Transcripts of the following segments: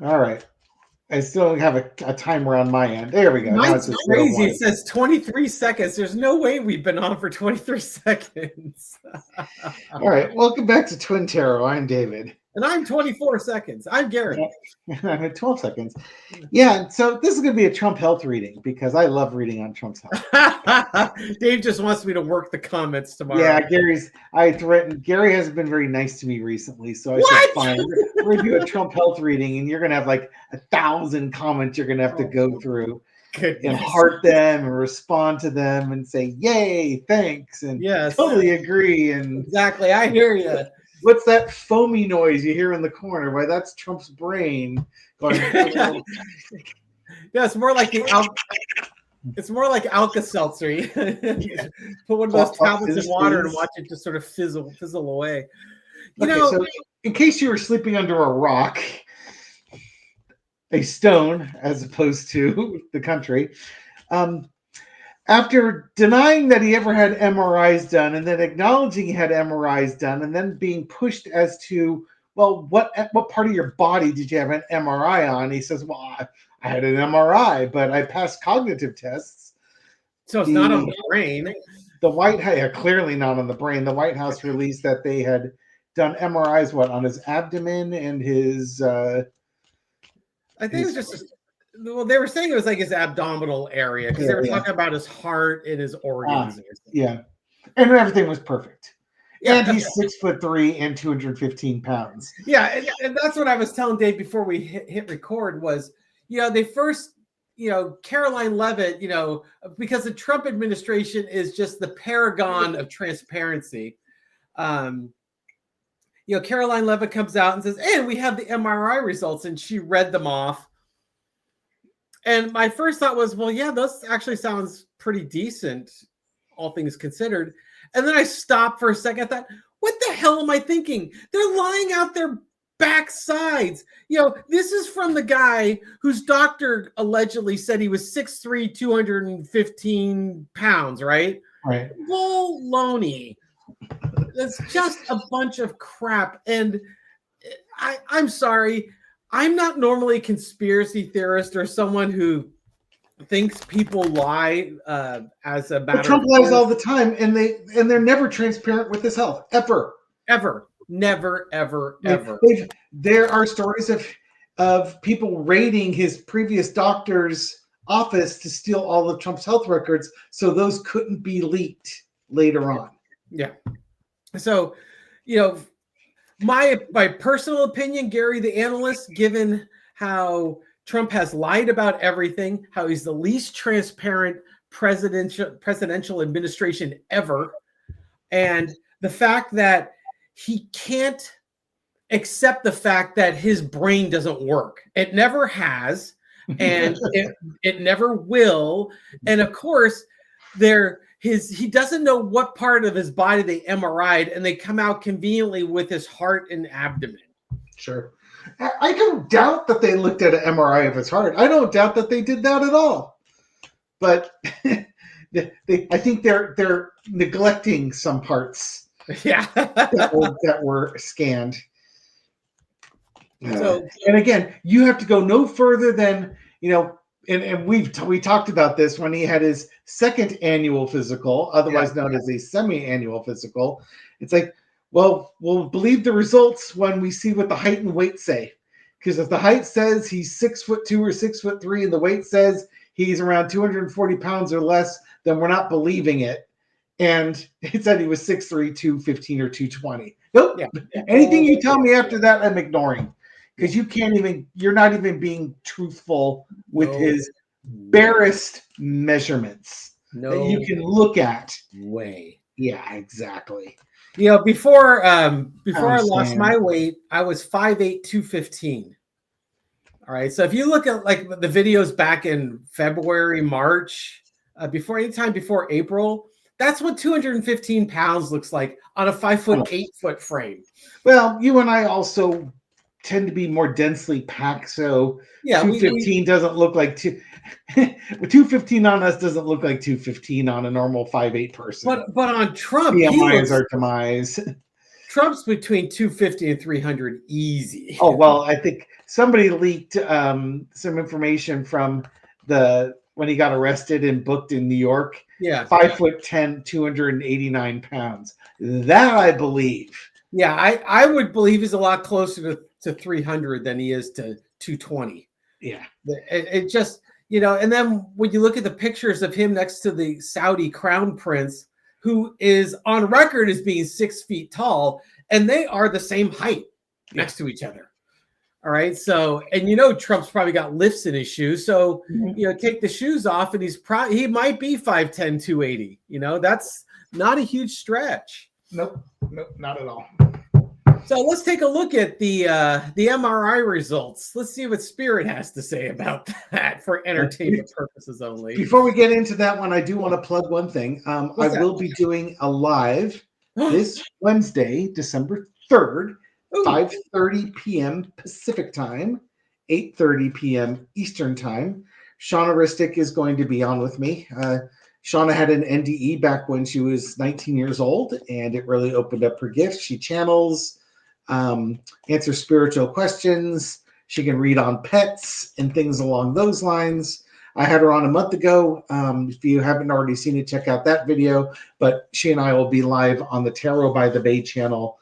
All right. I still have a timer on my end. There we go. Now Mine's it's crazy. It says 23 seconds. There's no way we've been on for 23 seconds. All right. Welcome back to Twin Tarot. I'm David. And I'm 24 seconds. I'm Gary. I'm at 12 seconds. Yeah. So this is going to be a Trump health reading because I love reading on Trump's health. Dave just wants me to work the comments tomorrow. Yeah, I threatened. Gary hasn't been very nice to me recently, so I said, "Fine, we're gonna do a Trump health reading, and you're gonna have like 1,000 comments you're gonna have to go through and heart them and respond to them and say, yay, thanks, and totally agree." And exactly, I hear you. What's that foamy noise you hear in the corner? Why, that's Trump's brain going. Yeah, it's more like it's more like Alka-Seltzer. Yeah. Put one of those tablets in water and watch it just sort of fizzle away. So in case you were sleeping under a rock, a stone as opposed to the country, after denying that he ever had MRIs done and then acknowledging he had MRIs done and then being pushed as to, well, what part of your body did you have an MRI on? He says, well, I had an MRI, but I passed cognitive tests. So it's not on the brain. The White House, clearly not on the brain. The White House released that they had done MRIs, on his abdomen and his... I think it was just... Well, they were saying it was like his abdominal area because they were talking about his heart and his organs. Yeah. And everything was perfect. And he's 6'3" and 215 pounds. Yeah, and that's what I was telling Dave before we hit record was, they first, Caroline Leavitt, because the Trump administration is just the paragon of transparency. Caroline Leavitt comes out and says, and we have the MRI results, and she read them off. And my first thought was, well, yeah, those actually sounds pretty decent, all things considered. And then I stopped for a second. I thought, what the hell am I thinking? They're lying out their backsides. This is from the guy whose doctor allegedly said he was 6'3", 215 pounds, right? Right. Baloney. That's just a bunch of crap. And I'm sorry. I'm not normally a conspiracy theorist or someone who thinks people lie as a matter. But Trump lies all the time, and they're never transparent with his health, ever. Never. There are stories of people raiding his previous doctor's office to steal all of Trump's health records, so those couldn't be leaked later on. Yeah. So, my personal opinion, Gary, the analyst, given how Trump has lied about everything, how he's the least transparent presidential administration ever, and the fact that he can't accept the fact that his brain doesn't work. It never has, and it never will. And of course, he doesn't know what part of his body they MRI'd, and they come out conveniently with his heart and abdomen. Sure. I don't doubt that they looked at an MRI of his heart. I don't doubt that they did that at all. But I think they're neglecting some parts. Yeah. that were scanned. And again, you have to go no further than, and we talked about this when he had his second annual physical, otherwise known as a semi-annual physical. It's like, well, we'll believe the results when we see what the height and weight say. Because if the height says he's 6'2" or 6'3", and the weight says he's around 240 pounds or less, then we're not believing it. And it said he was 6'3", 215 or 220. Nope. Yeah. Anything you tell me after that, I'm ignoring. Because you're not even being truthful with his barest measurements that you can look at. Way. Yeah, exactly. Before I lost my weight, I was 5'8", 215. All right. So if you look at like the videos back in February, March, anytime before April, that's what 215 pounds looks like on a 5'8" frame. Well, you and I also tend to be more densely packed, so 215 doesn't look like 215 on us doesn't look like 215 on a normal 5'8" person. But on Trump, TMI is our demise. Trump's between 250 and 300 easy. Oh, well, I think somebody leaked some information from when he got arrested and booked in New York. Yeah. 5'10", 289 pounds. That I believe. Yeah, I would believe he's a lot closer to 300 than he is to 220. Yeah. It just, and then when you look at the pictures of him next to the Saudi crown prince, who is on record as being 6 feet tall, and they are the same height next to each other. All right. So, and Trump's probably got lifts in his shoes. So, take the shoes off and he might be 5'10", 280. That's not a huge stretch. Nope, not at all. So let's take a look at the MRI results. Let's see what Spirit has to say about that for entertainment purposes only. Before we get into that one, I do want to plug one thing. I will be doing a live this Wednesday, December 3rd, 5:30 p.m. Pacific time, 8:30 p.m. Eastern time. Shauna Ristic is going to be on with me. Shauna had an NDE back when she was 19 years old, and it really opened up her gift. She channels, answers spiritual questions. She can read on pets and things along those lines. I had her on a month ago. If you haven't already seen it, check out that video. But she and I will be live on the Tarot by the Bay channel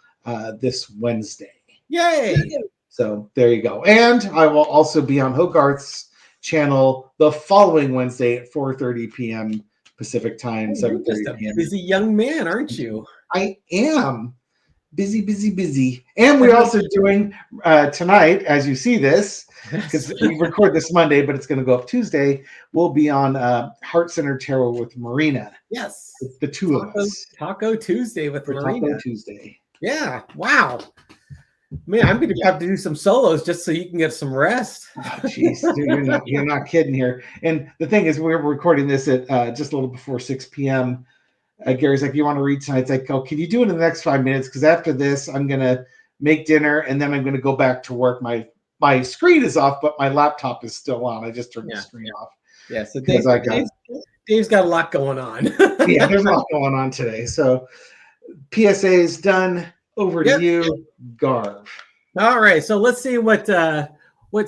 this Wednesday. Yay! So there you go. And I will also be on Hogarth's channel the following Wednesday at 4:30 p.m. Pacific time, 7:30 p.m. Busy young man, aren't you? I am busy. And we're also doing tonight, as you see this, because we record this Monday, but it's going to go up Tuesday. We'll be on Heart Center Tarot with Marina. Yes, the two of us. Taco Tuesday with Marina. Taco Tuesday. Yeah. Wow. Man, I'm going to have to do some solos just so you can get some rest. Oh, jeez, dude, you're not kidding here. And the thing is, we're recording this at just a little before 6 p.m. Gary's like, "You want to read tonight?" It's like, "Oh, can you do it in the next 5 minutes? Because after this, I'm gonna make dinner and then I'm gonna go back to work. My screen is off, but my laptop is still on. I just turned the screen off." Yeah. So Dave's got a lot going on. Yeah, there's a lot going on today. So PSA is done. Over to you, Garv. All right, so let's see what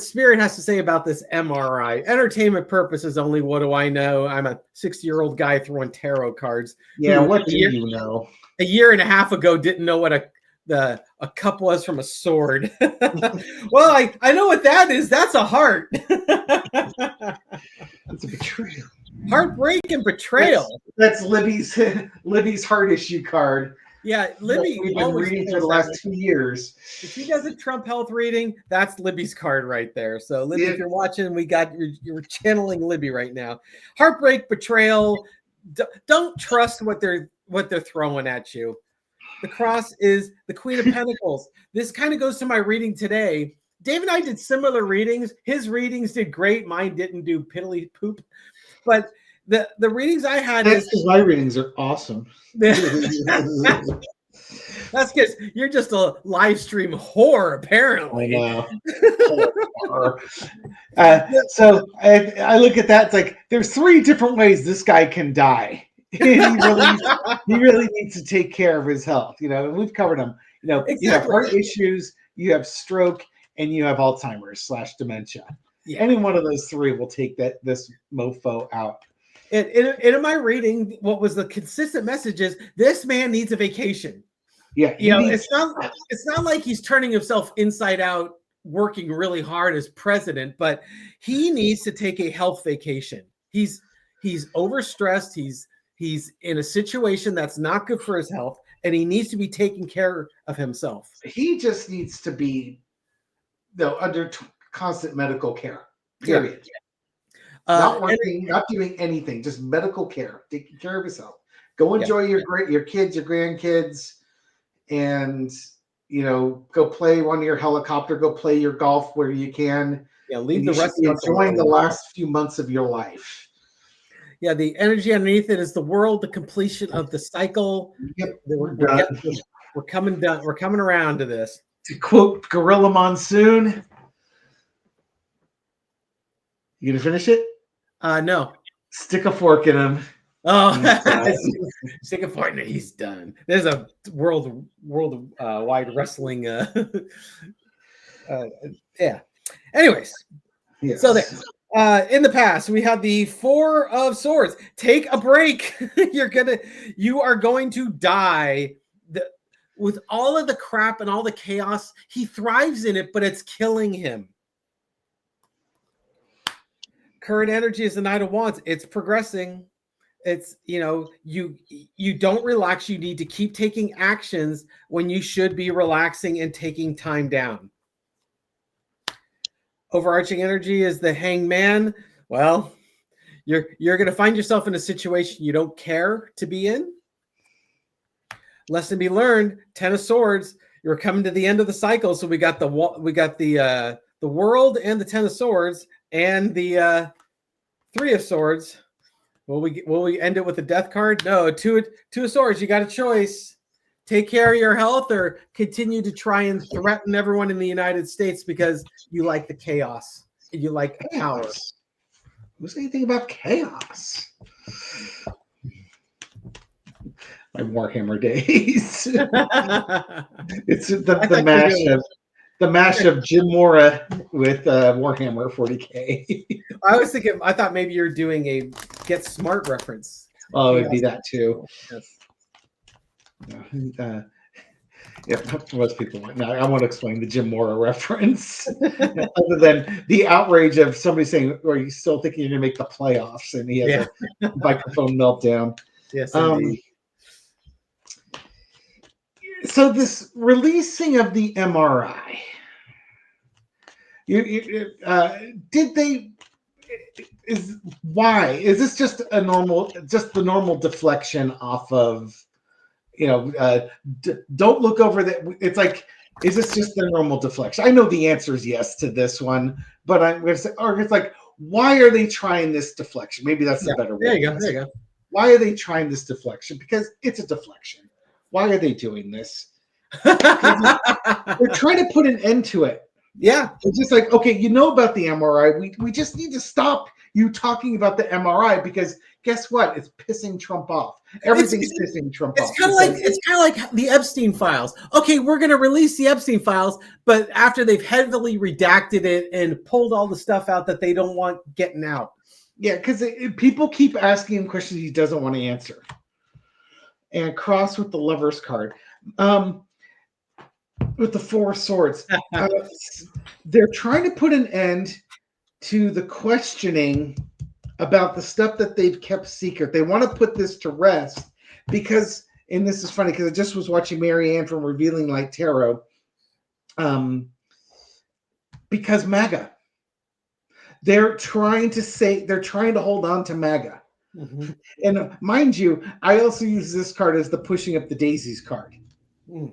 Spirit has to say about this MRI. Entertainment purposes only. What do I know? I'm a 60-year-old guy throwing tarot cards. Yeah, what do you know? A year and a half ago, didn't know what a cup was from a sword. Well, I know what that is. That's a heart. It's a betrayal. Heartbreak and betrayal. That's Libby's heart issue card. Yeah, Libby. We've been reading for the last 2 years. If she does a Trump health reading, that's Libby's card right there. So, Libby, if you're watching, you're channeling Libby right now. Heartbreak, betrayal. Don't trust what they're throwing at you. The cross is the Queen of Pentacles. This kind of goes to my reading today. Dave and I did similar readings. His readings did great. Mine didn't do piddly poop, but the readings I had my readings are awesome. That's because you're just a live stream whore, apparently. I know. So I look at that. It's like there's 3 different ways this guy can die. he really needs to take care of his health. And we've covered them. Exactly. You have heart issues, you have stroke, and you have Alzheimer's / dementia. Yeah. Any one of those 3 will take this mofo out. In my reading, what was the consistent message is this man needs a vacation. Yeah, it's not like he's turning himself inside out, working really hard as president, but he needs to take a health vacation. He's overstressed. He's in a situation that's not good for his health, and he needs to be taking care of himself. He just needs to be, under constant medical care. Period. Yeah. Not working, not doing anything, just medical care, taking care of yourself. Go enjoy your kids, your grandkids, and go play on your helicopter. Go play your golf where you can. Yeah, leave the rest. Enjoying the last few months of your life. Yeah, the energy underneath it is the world, the completion of the cycle. Yep, we're coming down. We're coming around to this. To quote Gorilla Monsoon. You gonna finish it? No. Stick a fork in him. Oh, second partner, he's done. There's a worldwide wrestling. Yeah. Anyways, Yes. so there. In the past, we had the Four of Swords. Take a break. You are going to die. With all of the crap and all the chaos, he thrives in it, but it's killing him. Current energy is the Knight of Wands. It's progressing. It's, you don't relax. You need to keep taking actions when you should be relaxing and taking time down. Overarching energy is the Hangman. Well, you're going to find yourself in a situation you don't care to be in. Lesson be learned. 10 of Swords. You're coming to the end of the cycle. So we got the World and the 10 of Swords and the 3 of Swords. Will we end it with the Death card? No. 2 of Swords. You got a choice. Take care of your health or continue to try and threaten everyone in the United States because you like the chaos and you like power. Who's anything about chaos? My Warhammer days. It's the mash of Jim Mora with Warhammer 40K. I thought maybe you're doing a Get Smart reference. Oh, it'd be that too. Yes. Yeah, most people won't. No, I won't explain the Jim Mora reference, other than the outrage of somebody saying, "Are you still thinking you're going to make the playoffs?" And he has a microphone meltdown. Yes, indeed. So this releasing of the MRI, did they? Why is this just the normal deflection off of? Don't look over that. It's like, is this just the normal deflection? I know the answer is yes to this one, but I'm going to say, or it's like, why are they trying this deflection? Maybe that's the better way. There you go. Why are they trying this deflection? Because it's a deflection. Why are they doing this? They're trying to put an end to it. Yeah. It's just like, okay, about the MRI. We just need to stop you talking about the MRI because guess what? It's pissing Trump off. Everything's pissing Trump off. It's kind of like the Epstein files. Okay, we're going to release the Epstein files, but after they've heavily redacted it and pulled all the stuff out that they don't want getting out. Yeah, because people keep asking him questions he doesn't want to answer. And cross with the Lover's card. With the 4 of Swords. They're trying to put an end to the questioning about the stuff that they've kept secret. They want to put this to rest because, and this is funny because I just was watching Marianne from Revealing Light Tarot, because MAGA. They're trying to hold on to MAGA. Mm-hmm. And mind you, I also use this card as the pushing up the daisies card.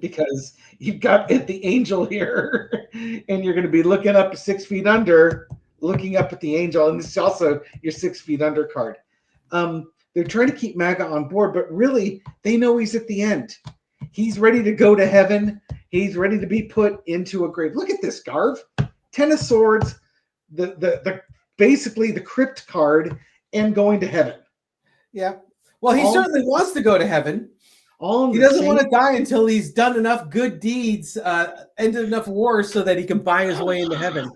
Because you've got the angel here and you're going to be looking up 6 feet under, looking up at the angel. And this is also your 6 feet under card. They're trying to keep MAGA on board, but really they know he's at the end. He's ready to go to heaven. He's ready to be put into a grave. Look at this, Garv. 10 of Swords, the basically the crypt card and going to heaven. Yeah. Well, he certainly wants to go to heaven. He doesn't want to die until he's done enough good deeds, ended enough wars so that he can buy his way into heaven.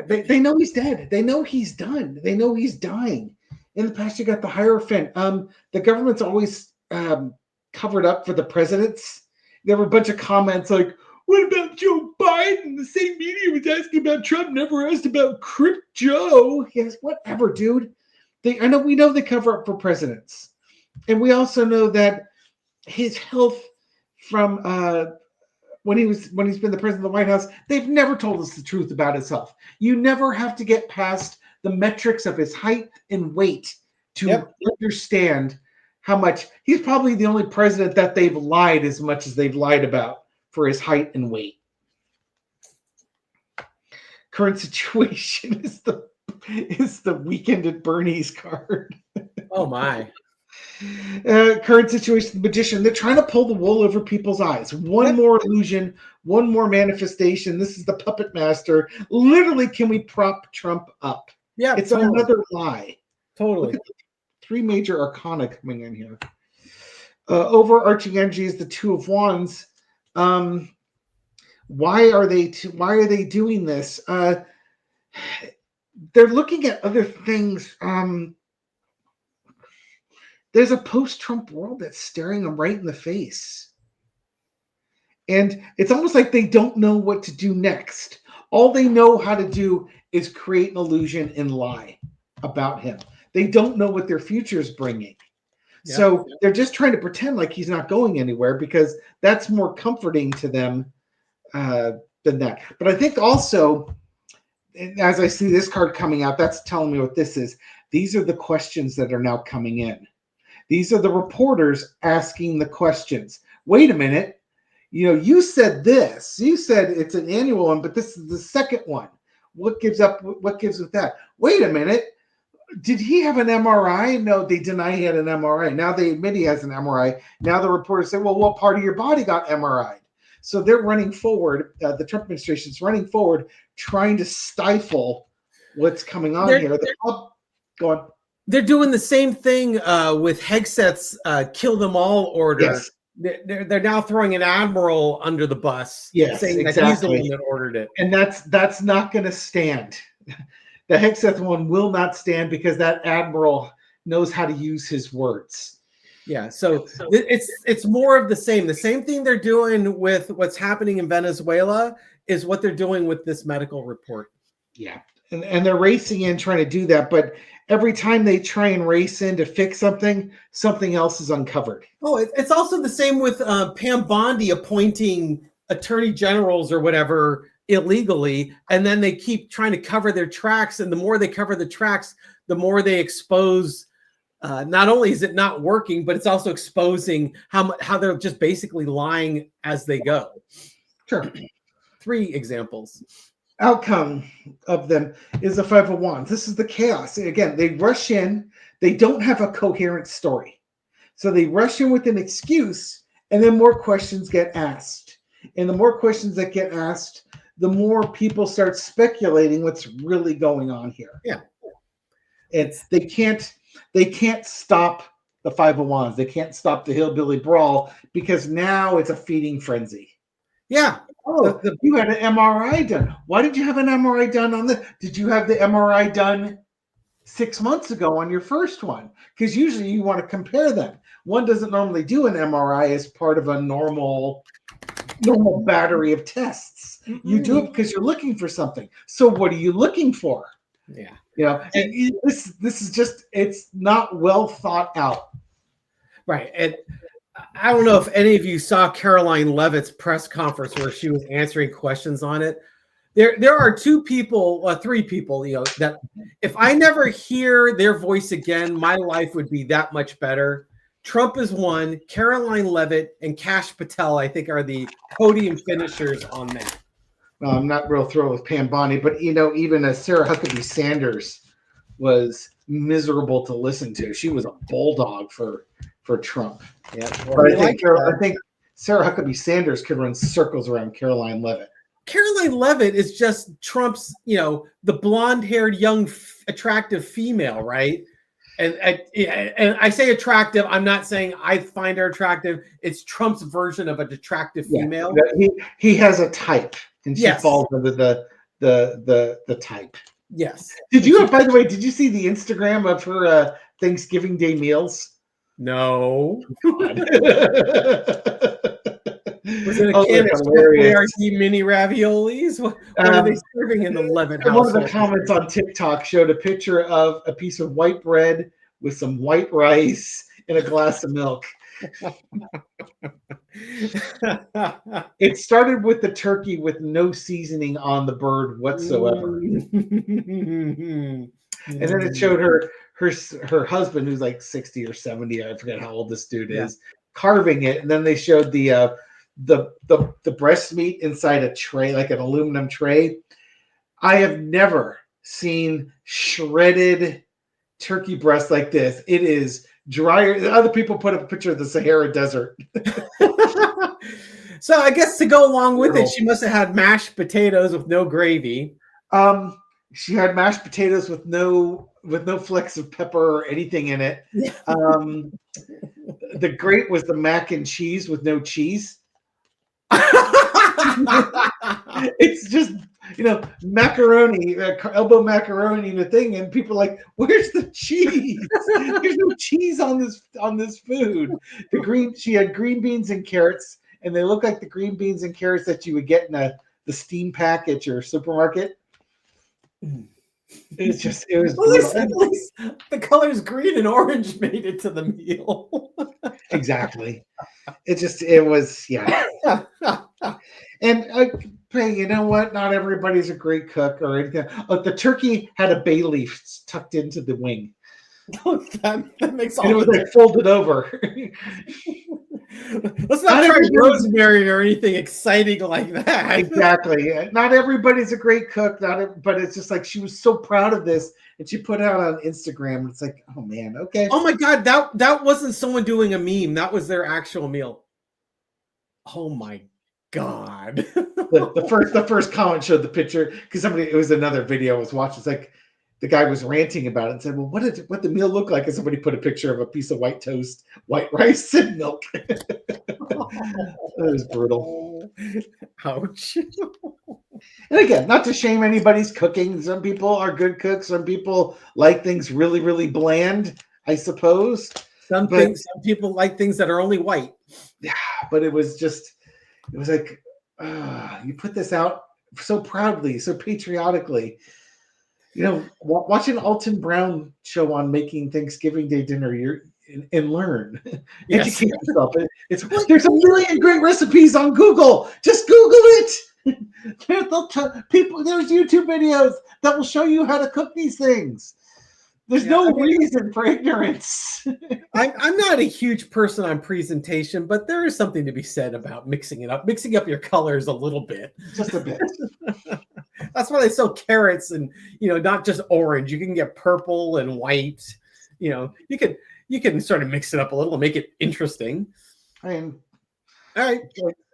They know he's dead. They know he's done. They know he's dying. In the past, you got the Hierophant. The government's always covered up for the presidents. There were a bunch of comments like, what about Joe Biden? The same media was asking about Trump, never asked about Crypt Joe. Yes, whatever, dude. We know they cover up for presidents. And we also know that his health from when he's been the president of the White House, they've never told us the truth about his health. You never have to get past the metrics of his height and weight to understand how much. He's probably the only president that they've lied as much as they've lied about for his height and weight. Current situation is the Weekend at Bernie's card. Oh my. Current situation, the Magician. They're trying to pull the wool over people's eyes. One more illusion, one more manifestation. This is the puppet master. Literally, can we prop Trump up? Yeah, it's another lie. Totally. three major arcana coming in here. Overarching energy is the Two of Wands. Why are they doing this? They're looking at other things. There's a post-Trump world that's staring them right in the face. And it's almost like they don't know what to do next. All they know how to do is create an illusion and lie about him. They don't know what their future is bringing. Yeah. So they're just trying to pretend like he's not going anywhere because that's more comforting to them than that. But I think also, as I see this card coming out, that's telling me what this is. These are the questions that are now coming in. These are the reporters asking the questions. Wait a minute. You said this. You said it's an annual one, but this is the second one. What gives with that? Wait a minute. Did he have an MRI? No, they deny he had an MRI. Now they admit he has an MRI. Now the reporters say, well, what part of your body got MRI'd? So they're running forward. The Trump administration is running forward, trying to stifle what's coming on here. Go on. They're doing the same thing with Hegseth's kill them all order. Yes. They're now throwing an admiral under the bus, saying that he's the one that ordered it. And that's not going to stand. The Hegseth one will not stand because that admiral knows how to use his words. Yeah, so it's more of the same. The same thing they're doing with what's happening in Venezuela is what they're doing with this medical report. Yeah, and they're racing in trying to do that, but every time they try and race in to fix something else is uncovered. Oh, it's also the same with Pam Bondi appointing attorney generals or whatever illegally, and then they keep trying to cover their tracks. And the more they cover the tracks, the more they expose. Not only is it not working, but it's also exposing how they're just basically lying as they go. Sure. 3 examples. Outcome of them is the Five of Wands. This is the chaos. Again, they rush in. They don't have a coherent story. So they rush in with an excuse, and then more questions get asked. And the more questions that get asked, the more people start speculating what's really going on here. Yeah. They can't stop the Five of Wands. They can't stop the hillbilly brawl because now it's a feeding frenzy. Yeah. Oh, you had an MRI done. Why did you have an MRI done on this? Did you have the MRI done 6 months ago on your first one? Because usually you want to compare them. One doesn't normally do an MRI as part of a normal battery of tests. Mm-hmm. You do it because you're looking for something. So what are you looking for? Yeah. This is just, it's not well thought out. Right. And I don't know if any of you saw Caroline Leavitt's press conference where she was answering questions on it. There are 3 people, that if I never hear their voice again, my life would be that much better. Trump is one, Caroline Leavitt and Kash Patel, I think, are the podium finishers on that. Well, I'm not real thrilled with Pam Bondi, but even Sarah Huckabee Sanders was miserable to listen to. She was a bulldog for Trump. Yeah, but I think Sarah Huckabee Sanders could run circles around Caroline Leavitt. Caroline Leavitt is just Trump's, the blonde-haired, young, attractive female, right? And I say attractive. I'm not saying I find her attractive. It's Trump's version of an attractive female. He has a type, and she falls under the type. Yes. By the way, did you see the Instagram of her Thanksgiving Day meals? No. God. Was it a can of mini raviolis? What are they serving in the Leavitt household? One of the comments on TikTok showed a picture of a piece of white bread with some white rice and a glass of milk. It started with the turkey with no seasoning on the bird whatsoever. And then it showed her husband, who's like 60 or 70, I forget how old this dude is, carving it. And then they showed the breast meat inside a tray, like an aluminum tray. I have never seen shredded turkey breast like this. It is drier. Other people put up a picture of the Sahara Desert. So I guess to go along with it, she must have had mashed potatoes with no gravy. She had mashed potatoes with no flecks of pepper or anything in it. Yeah. The great was the mac and cheese with no cheese. It's just, macaroni, elbow macaroni in the thing, and people are like, "Where's the cheese? There's no cheese on this food." She had green beans and carrots, and they look like the green beans and carrots that you would get in the steam pack at your supermarket. It was brutal. At least the colors green and orange made it to the meal. Exactly. It was, yeah. And hey, you know what? Not everybody's a great cook or anything. Oh, the turkey had a bay leaf tucked into the wing. that makes all. And it was like folded over. Let's not try rosemary or anything exciting like that. Exactly. Not everybody's a great cook. But it's just like she was so proud of this, and she put it out on Instagram. It's like, oh man, okay. Oh my God, that wasn't someone doing a meme. That was their actual meal. Oh my God. the first comment showed the picture because it was another video I was watching. It's like the guy was ranting about it and said, "Well, what the meal look like?" And somebody put a picture of a piece of white toast, white rice, and milk. That was brutal. Ouch. And again, not to shame anybody's cooking. Some people are good cooks. Some people like things really, really bland, I suppose. Some people like things that are only white. Yeah, but it was like, you put this out so proudly, so patriotically. Watch an Alton Brown show on making Thanksgiving Day dinner and learn. Yes. Educate yourself. There's a million great recipes on Google. Just Google it. There's YouTube videos that will show you how to cook these things. There's no reason for ignorance. I'm not a huge person on presentation, but there is something to be said about mixing up your colors a little bit. Just a bit. That's why they sell carrots and, not just orange. You can get purple and white. You can sort of mix it up a little and make it interesting. I mean, all right.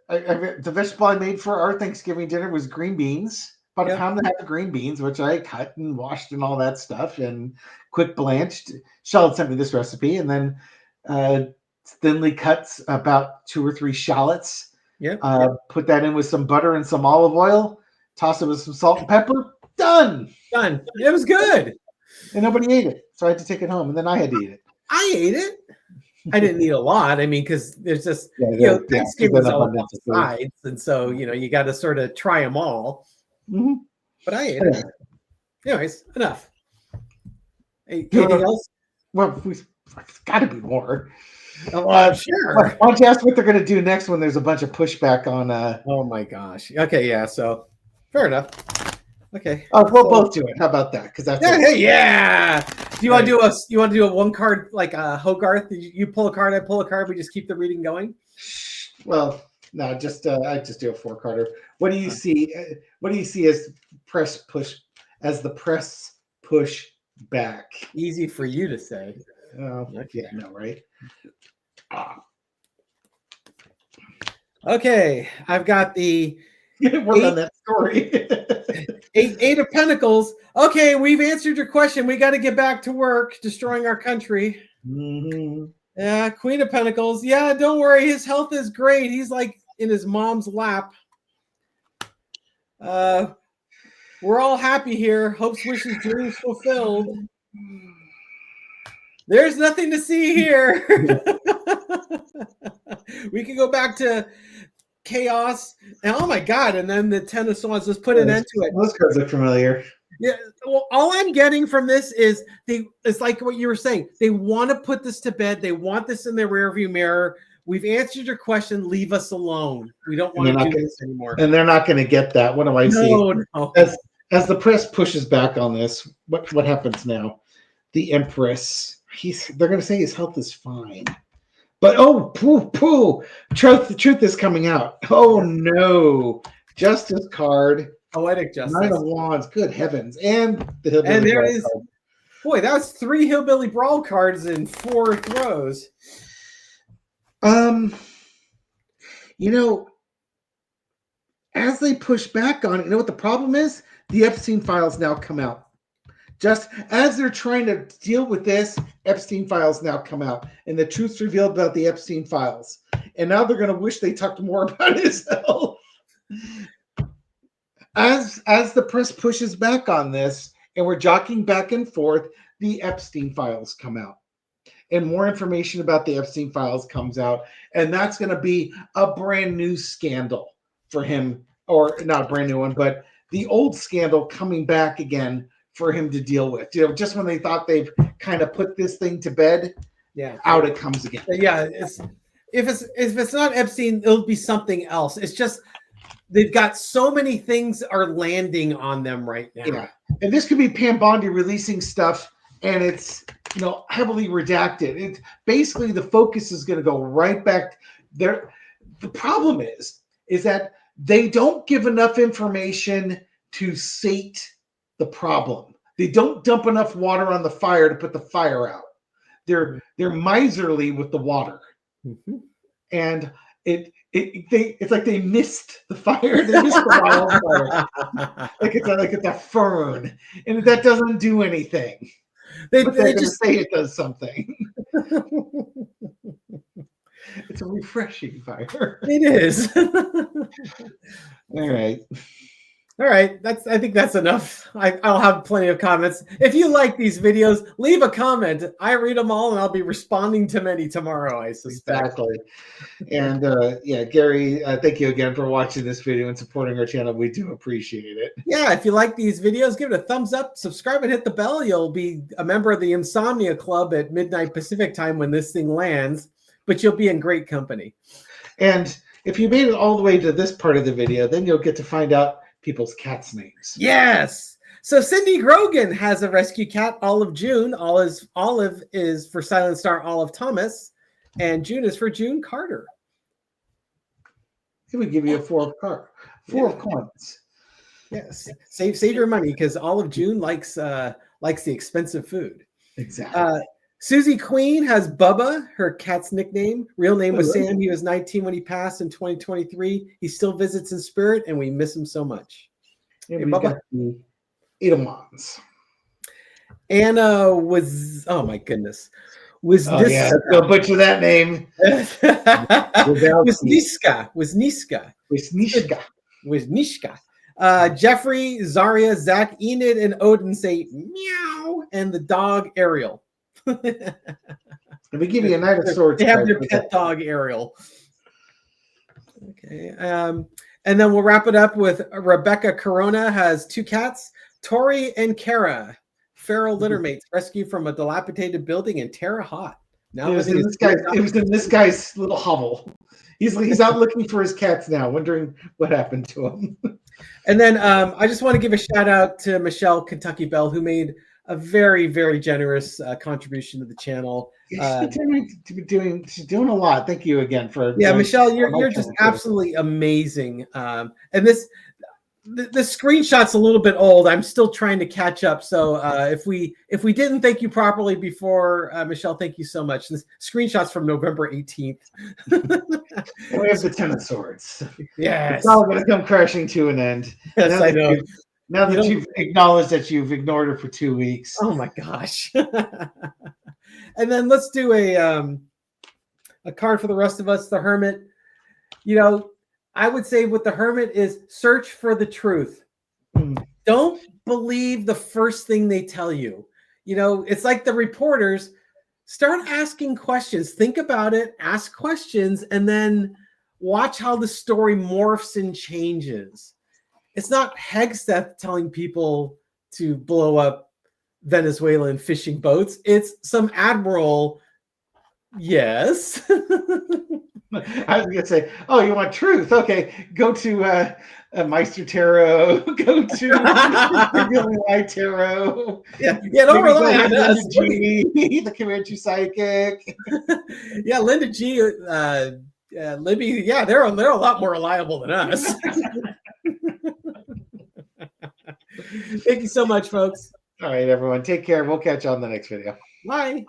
The vegetable I made for our Thanksgiving dinner was green beans. About a pound and a half of green beans, which I cut and washed and all that stuff and quick blanched. Charlotte sent me this recipe, and then thinly cut about 2 or 3 shallots. Put that in with some butter and some olive oil. Toss it with some salt and pepper. Done. It was good. And nobody ate it, so I had to take it home, and then I had to eat it. I ate it. I didn't eat a lot. I mean, because there's just Thanksgiving's all about sides, and so you got to sort of try them all. Mm-hmm. But I ate it. Anyways, enough. Anything else? Well, we've got to be more. Sure. Why don't you ask what they're going to do next when there's a bunch of pushback on? Oh my gosh. Okay, yeah. So, fair enough. Okay. Oh, we'll both do it. How about that? Because that's yeah. Do you want to do a one card like Hogarth? You pull a card, I pull a card. We just keep the reading going. Well, no, I just do a 4-carder. What do you see? What do you see as the press push back? Easy for you to say. Oh, yeah, no, right? Okay, I've got the work on that story. eight of Pentacles. Okay, we've answered your question. We got to get back to work, destroying our country. Mm-hmm. Yeah, Queen of Pentacles. Yeah, don't worry. His health is great. He's like in his mom's lap. We're all happy here. Hopes, wishes, dreams fulfilled. There's nothing to see here. We can go back to chaos. And oh my God. And then the 10 of Swords. Let's put an end to it. Those cards look familiar. Yeah. Well, all I'm getting from this is it's like what you were saying. They want to put this to bed. They want this in their rearview mirror. We've answered your question. Leave us alone. We don't want to do this anymore. And they're not going to get that. What do I see? No. As the press pushes back on this, what happens now? The Empress. They're going to say his health is fine. But the truth is coming out. Oh no. Justice card. Poetic Justice. 9 of Wands. Good heavens. And the Hillbilly And there Brawl is card. Boy, that was 3 Hillbilly Brawl cards in 4 throws. As they push back on it, you know what the problem is? The Epstein files now come out. Just as they're trying to deal with this, Epstein files now come out, and the truth's revealed about the Epstein files. And now they're going to wish they talked more about his health. As the press pushes back on this, and we're jockeying back and forth, the Epstein files come out. And more information about the Epstein files comes out. And that's going to be a brand new scandal for him, or not a brand new one, but the old scandal coming back again for him to deal with. You know, just when they thought they've kind of put this thing to bed, out it comes again. Yeah, if it's not Epstein, it'll be something else. It's just they've got so many things are landing on them right now. Yeah, and this could be Pam Bondi releasing stuff, and it's heavily redacted. It's basically the focus is going to go right back there. The problem is that they don't give enough information to sate the problem. They don't dump enough water on the fire to put the fire out. They're miserly with the water, and it's like they missed the fire. They missed the wildfire. like it's a fern, and that doesn't do anything. They just say it does something. It's a refreshing fire. It is. All right. All right. I think that's enough. I'll have plenty of comments. If you like these videos, leave a comment. I read them all, and I'll be responding to many tomorrow, I suspect. Exactly. And Gary, thank you again for watching this video and supporting our channel. We do appreciate it. Yeah, if you like these videos, give it a thumbs up, subscribe, and hit the bell. You'll be a member of the Insomnia Club at midnight Pacific time when this thing lands, but you'll be in great company. And if you made it all the way to this part of the video, then you'll get to find out people's cats' names. Yes. So Cindy Grogan has a rescue cat, Olive June. Olive is for Silent Star Olive Thomas, and June is for June Carter. It would give you a four of coins. Yes. Save your money, because Olive June likes the expensive food. Exactly. Susie Queen has Bubba, her cat's nickname. Real name was Sam. He was 19 when he passed in 2023. He still visits in spirit, and we miss him so much. And hey, Bubba. Edelmans. Anna was, oh my goodness. Was this? Yeah, go butcher that name. Wisniska. Jeffrey, Zaria, Zach, Enid, and Odin say meow, and the dog Ariel. Let me give you a Knight of Swords. They have their pet dog Ariel. Okay. And then we'll wrap it up with Rebecca Corona has two cats, Tori and Kara, feral littermates rescued from a dilapidated building in Terre Haute. Now it was in this guy's little hovel. He's out looking for his cats now, wondering what happened to him. And then I just want to give a shout out to Michelle Kentucky Bell, who made a very, very generous contribution to the channel. She's doing a lot. Thank you again for. Yeah, Michelle, you're just absolutely amazing. And the screenshot's a little bit old. I'm still trying to catch up. So if we didn't thank you properly before, Michelle, thank you so much. This screenshot's from November 18th. We have the Ten of Swords. Yeah, it's all going to come crashing to an end. Yes, I know. Now that you've acknowledged that you've ignored her for 2 weeks. Oh my gosh. And then let's do a card for the rest of us. The Hermit. I would say with the Hermit is search for the truth. Don't believe the first thing they tell you. It's like the reporters. Start asking questions. Think about it. Ask questions, and then watch how the story morphs and changes. It's not Hegseth telling people to blow up Venezuelan fishing boats. It's some admiral. Yes. I was going to say, oh, you want truth? Okay, go to Meister Tarot. Go to White Tarot. Yeah, don't rely on us. The Comanche Psychic. Yeah, Linda G, Libby. Yeah, they're a lot more reliable than us. Thank you so much, folks. All right, everyone. Take care. We'll catch you on the next video. Bye.